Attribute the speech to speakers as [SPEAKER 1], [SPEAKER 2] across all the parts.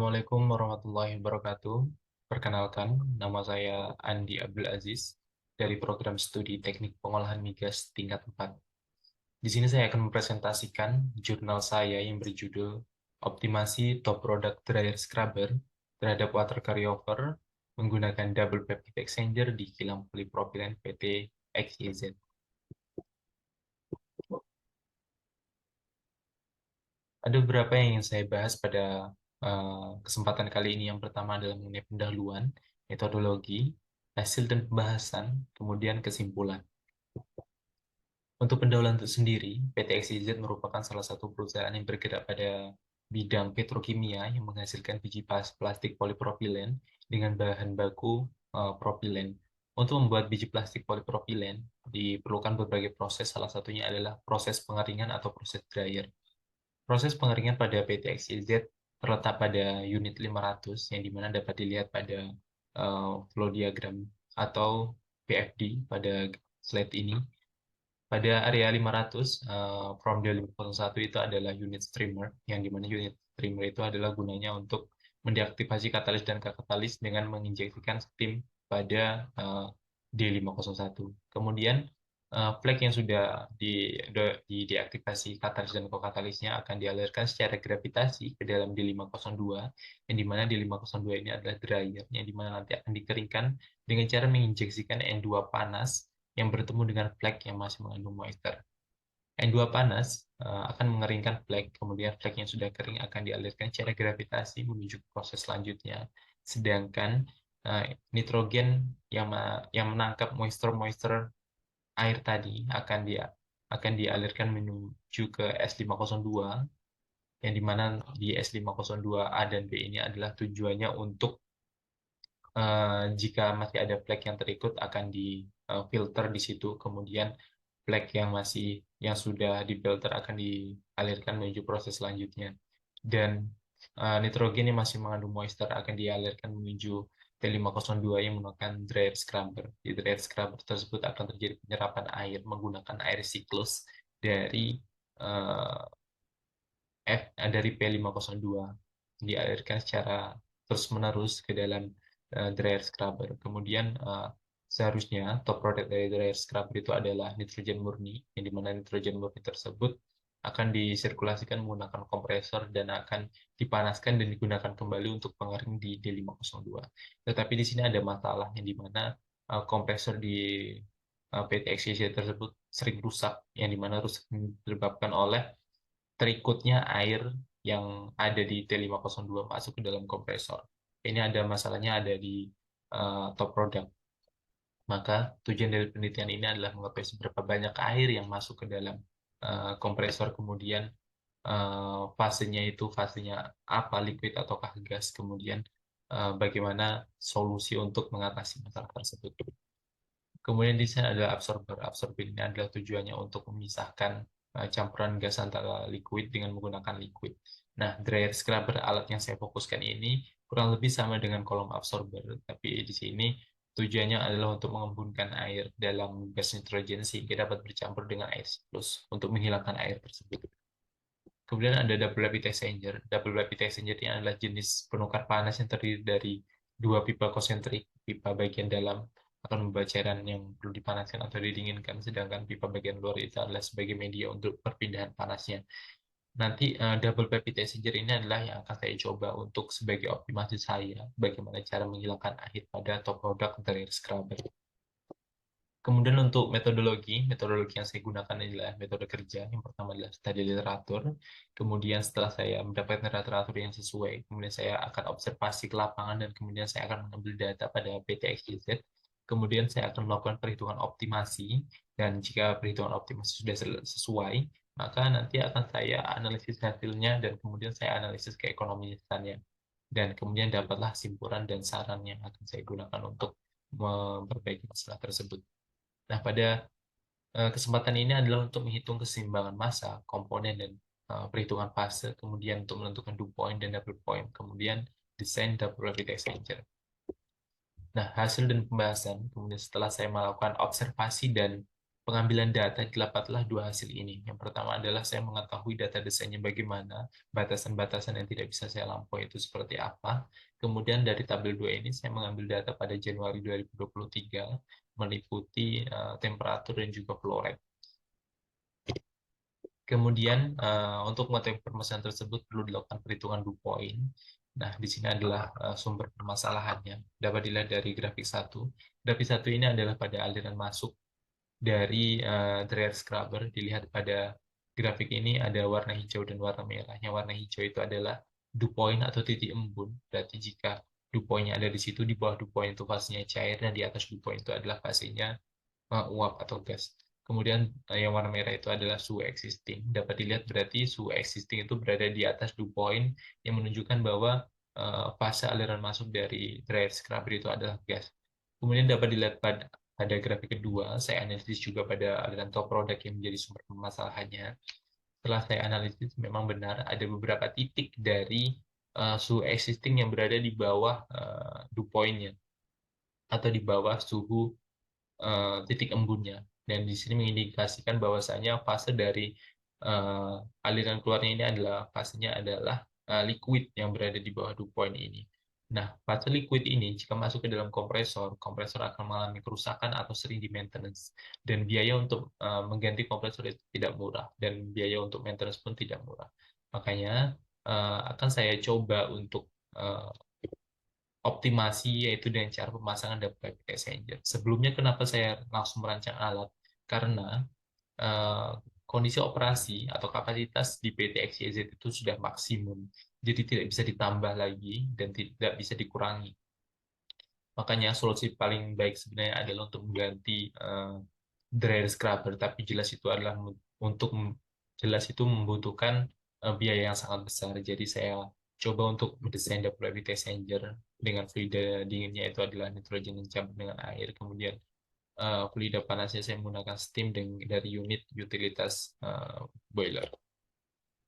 [SPEAKER 1] Assalamualaikum warahmatullahi wabarakatuh. Perkenalkan, nama saya Andi Abdul Aziz dari program studi Teknik Pengolahan Migas tingkat 4. Di sini saya akan mempresentasikan jurnal saya yang berjudul Optimasi Top Product Dryer Scrubber terhadap Water Carryover menggunakan Double Peptide Exchanger di kilang polipropilen PT XYZ. Ada beberapa yang ingin saya bahas pada kesempatan kali ini. Yang pertama adalah mengenai pendahuluan, metodologi, hasil dan pembahasan, kemudian kesimpulan. Untuk pendahuluan itu sendiri, PT XYZ merupakan salah satu perusahaan yang bergerak pada bidang petrokimia yang menghasilkan biji plastik polipropilen dengan bahan baku propilen. Untuk membuat biji plastik polipropilen diperlukan berbagai proses, salah satunya adalah proses pengeringan atau proses dryer. Proses pengeringan pada PT XYZ terletak pada unit 500 yang dimana dapat dilihat pada flow diagram atau PFD pada slide ini. Pada area 500, from the 501 itu adalah unit streamer, yang dimana unit streamer itu adalah gunanya untuk mendeaktifasi katalis dan katalis dengan menginjeksikan steam pada D501. Kemudian flag yang sudah deaktivasi katalis dan kokatalisnya akan dialirkan secara gravitasi ke dalam D502, yang dimana D502 ini adalah dryer, yang dimana nanti akan dikeringkan dengan cara menginjeksikan N2 panas yang bertemu dengan flek yang masih mengandung moisture. N2 panas akan mengeringkan flek, kemudian flek yang sudah kering akan dialirkan secara gravitasi menuju ke proses selanjutnya. Sedangkan nitrogen yang menangkap moisture air tadi akan dialirkan menuju ke S502, yang dimana di S502A dan B ini adalah tujuannya untuk jika masih ada flek yang terikut akan difilter di situ, kemudian flek yang sudah difilter akan dialirkan menuju proses selanjutnya, dan nitrogen yang masih mengandung moisture akan dialirkan menuju T502 yang menggunakan dryer scrubber. Di dryer scrubber tersebut akan terjadi penyerapan air menggunakan air siklus dari eh, dari P502, dialirkan secara terus-menerus ke dalam dryer scrubber. Kemudian seharusnya top product dari dryer scrubber itu adalah nitrogen murni, yang dimana nitrogen murni tersebut akan disirkulasikan menggunakan kompresor dan akan dipanaskan dan digunakan kembali untuk pengering di D502. Tetapi di sini ada masalah, yang dimana kompresor di PT XYZ tersebut sering rusak, yang dimana rusak disebabkan oleh terikutnya air yang ada di T502 masuk ke dalam kompresor. Ini ada masalahnya ada di top product. Maka tujuan dari penelitian ini adalah mengetahui seberapa banyak air yang masuk ke dalam kompresor, kemudian fasenya itu fasenya apa, liquid ataukah gas, kemudian bagaimana solusi untuk mengatasi masalah tersebut. Kemudian di sini ada absorber. Absorber ini adalah tujuannya untuk memisahkan campuran gas antara liquid dengan menggunakan liquid. Nah, dryer scrubber, alat yang saya fokuskan ini kurang lebih sama dengan kolom absorber, tapi di sini tujuannya adalah untuk mengembunkan air dalam gas nitrogen sehingga dapat bercampur dengan air siklus untuk menghilangkan air tersebut. Kemudian ada double rapid exchanger. Double rapid exchanger ini adalah jenis penukar panas yang terdiri dari dua pipa konsentrik. Pipa bagian dalam akan membawa cairan yang perlu dipanaskan atau didinginkan, sedangkan pipa bagian luar itu adalah sebagai media untuk perpindahan panasnya. Nanti double rapid exchanger ini adalah yang akan saya coba untuk sebagai optimasi saya, bagaimana cara menghilangkan air pada top product dari scrubber. Kemudian untuk metodologi yang saya gunakan adalah metode kerja. Yang pertama adalah study literatur. Kemudian setelah saya mendapatkan literatur yang sesuai, kemudian saya akan observasi ke lapangan dan kemudian saya akan mengambil data pada PTXYZ. Kemudian saya akan melakukan perhitungan optimasi, dan jika perhitungan optimasi sudah sesuai, maka nanti akan saya analisis hasilnya dan kemudian saya analisis keekonomisannya. Dan kemudian dapatlah simpulan dan saran yang akan saya gunakan untuk memperbaiki masalah tersebut. Nah, pada kesempatan ini adalah untuk menghitung keseimbangan massa, komponen, dan perhitungan fase, kemudian untuk menentukan dew point dan double point, kemudian desain double rapid exchanger. Nah, hasil dan pembahasan, kemudian setelah saya melakukan observasi dan pengambilan data didapatlah dua hasil ini. Yang pertama adalah saya mengetahui data desainnya bagaimana, batasan-batasan yang tidak bisa saya lampaui itu seperti apa. Kemudian dari tabel 2 ini saya mengambil data pada Januari 2023, meliputi temperatur dan juga flow rate. Kemudian untuk mengetahui permasalahan tersebut perlu dilakukan perhitungan dew point. Nah, di sini adalah sumber permasalahannya. Dapat dilihat dari grafik 1. Grafik 1 ini adalah pada aliran masuk dari dryer scrubber. Dilihat pada grafik ini ada warna hijau dan warna merah. Yang warna hijau itu adalah dew point atau titik embun. Berarti jika dew point-nya ada di situ, di bawah dew point itu fasenya cair, dan di atas dew point itu adalah fasenya uap atau gas. Kemudian yang warna merah itu adalah suhu existing. Dapat dilihat berarti suhu existing itu berada di atas dew point yang menunjukkan bahwa fase aliran masuk dari dryer scrubber itu adalah gas. Kemudian dapat dilihat pada grafik kedua, saya analisis juga pada aliran top product yang menjadi sumber permasalahannya. Setelah saya analisis, memang benar ada beberapa titik dari suhu existing yang berada di bawah dew point-nya atau di bawah suhu titik embunnya. Dan di sini mengindikasikan bahwasanya fase dari aliran keluarnya ini adalah fasenya adalah liquid yang berada di bawah dew point ini. Nah, fase liquid ini jika masuk ke dalam kompresor, kompresor akan mengalami kerusakan atau sering di maintenance. Dan biaya untuk mengganti kompresor itu tidak murah, dan biaya untuk maintenance pun tidak murah. Makanya akan saya coba untuk optimasi, yaitu dengan cara pemasangan double rapid exchanger. Sebelumnya kenapa saya langsung merancang alat? Karena kondisi operasi atau kapasitas di PT XYZ itu sudah maksimum, jadi tidak bisa ditambah lagi dan tidak bisa dikurangi. Makanya solusi paling baik sebenarnya adalah untuk mengganti dryer scrubber, tapi jelas itu adalah untuk jelas itu membutuhkan biaya yang sangat besar. Jadi saya coba untuk mendesain double rapid exchanger dengan fluida dinginnya itu adalah nitrogen yang dicampur dengan air. Kemudian fluida panasnya saya menggunakan steam dari unit utilitas boiler.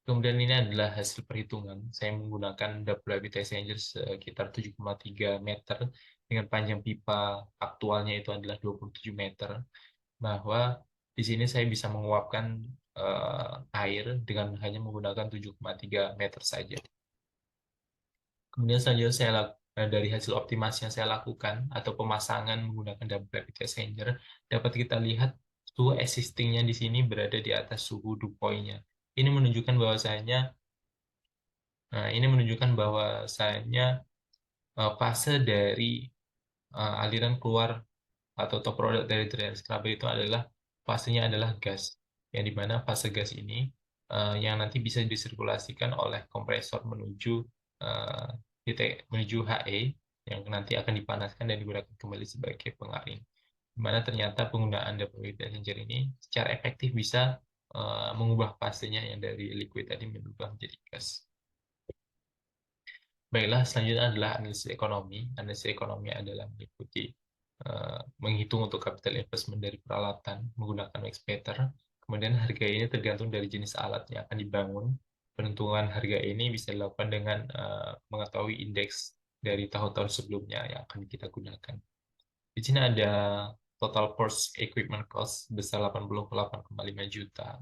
[SPEAKER 1] Kemudian ini adalah hasil perhitungan. Saya menggunakan double rapid exchanger sekitar 7,3 meter dengan panjang pipa aktualnya itu adalah 27 meter. Bahwa di sini saya bisa menguapkan air dengan hanya menggunakan 7,3 meter saja. Kemudian selanjutnya dari hasil optimasi yang saya lakukan atau pemasangan menggunakan double rapid exchanger, dapat kita lihat suhu existingnya di sini berada di atas suhu dew point-nya. Ini menunjukkan bahwasanya fase dari aliran keluar atau top product dari dryer scrubber itu adalah fasenya adalah gas, yang dimana fase gas ini yang nanti bisa disirkulasikan oleh kompresor menuju menuju HE yang nanti akan dipanaskan dan digunakan kembali sebagai pengaring. Dimana ternyata penggunaan double rapid exchanger ini secara efektif bisa mengubah fasenya yang dari liquid tadi berubah menjadi gas. Baiklah, selanjutnya adalah analisis ekonomi. Analisis ekonomi adalah meliputi menghitung untuk capital investment dari peralatan menggunakan Waxpeter. Kemudian harga ini tergantung dari jenis alat yang akan dibangun. Penentuan harga ini bisa dilakukan dengan mengetahui indeks dari tahun-tahun sebelumnya yang akan kita gunakan. Di sini ada total purchase equipment cost sebesar 88,5 juta.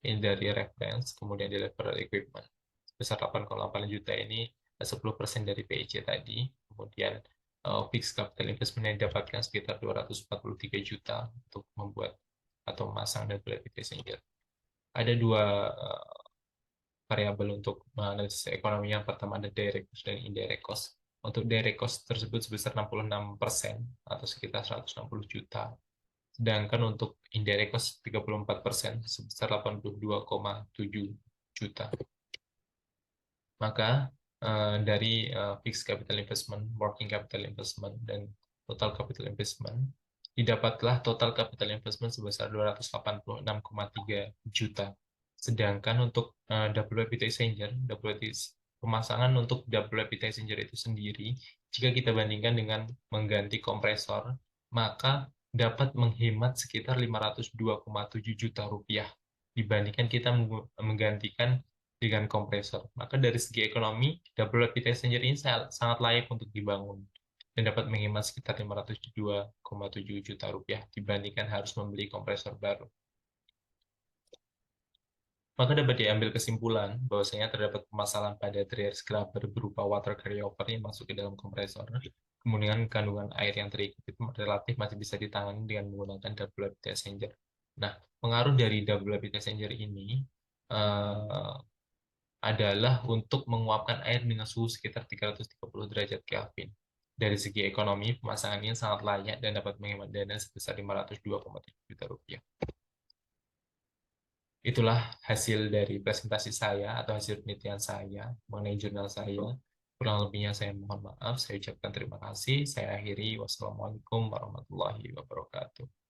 [SPEAKER 1] Ini dari reference, kemudian di level equipment sebesar 8,8 juta ini 10% dari PIC tadi. Kemudian fixed capital investment yang didapatkan sekitar 243 juta untuk membuat atau memasang double rapid exchanger. Ada dua variabel untuk menganalisis ekonomi. Yang pertama ada direct cost dan indirect cost. Untuk direct cost tersebut sebesar 66% atau sekitar 160 juta. Sedangkan untuk indirect cost 34% sebesar 82,7 juta. Maka dari fixed capital investment, working capital investment, dan total capital investment, didapatlah total capital investment sebesar 286,3 juta. Sedangkan untuk double rapid exchanger, pemasangan untuk double rapid exchanger itu sendiri, jika kita bandingkan dengan mengganti kompresor, maka dapat menghemat sekitar 502,7 juta rupiah dibandingkan kita menggantikan dengan kompresor. Maka dari segi ekonomi, double rapid exchanger ini sangat layak untuk dibangun. dan dapat menghemat sekitar 502,7 juta rupiah dibandingkan harus membeli kompresor baru. Maka dapat diambil kesimpulan bahwasanya terdapat permasalahan pada dryer scrubber berupa water carryover yang masuk ke dalam kompresor. Kemudian kandungan air yang terikut itu relatif masih bisa ditangani dengan menggunakan double heat exchanger. Nah, pengaruh dari double heat exchanger ini eh, adalah untuk menguapkan air dengan suhu sekitar 330 derajat Kelvin. Dari segi ekonomi, pemasangannya sangat layak dan dapat menghemat dana sebesar 502,7 juta rupiah. Itulah hasil dari presentasi saya atau hasil penelitian saya mengenai jurnal saya. Kurang lebihnya saya mohon maaf. Saya ucapkan terima kasih. Saya akhiri. Wassalamualaikum warahmatullahi wabarakatuh.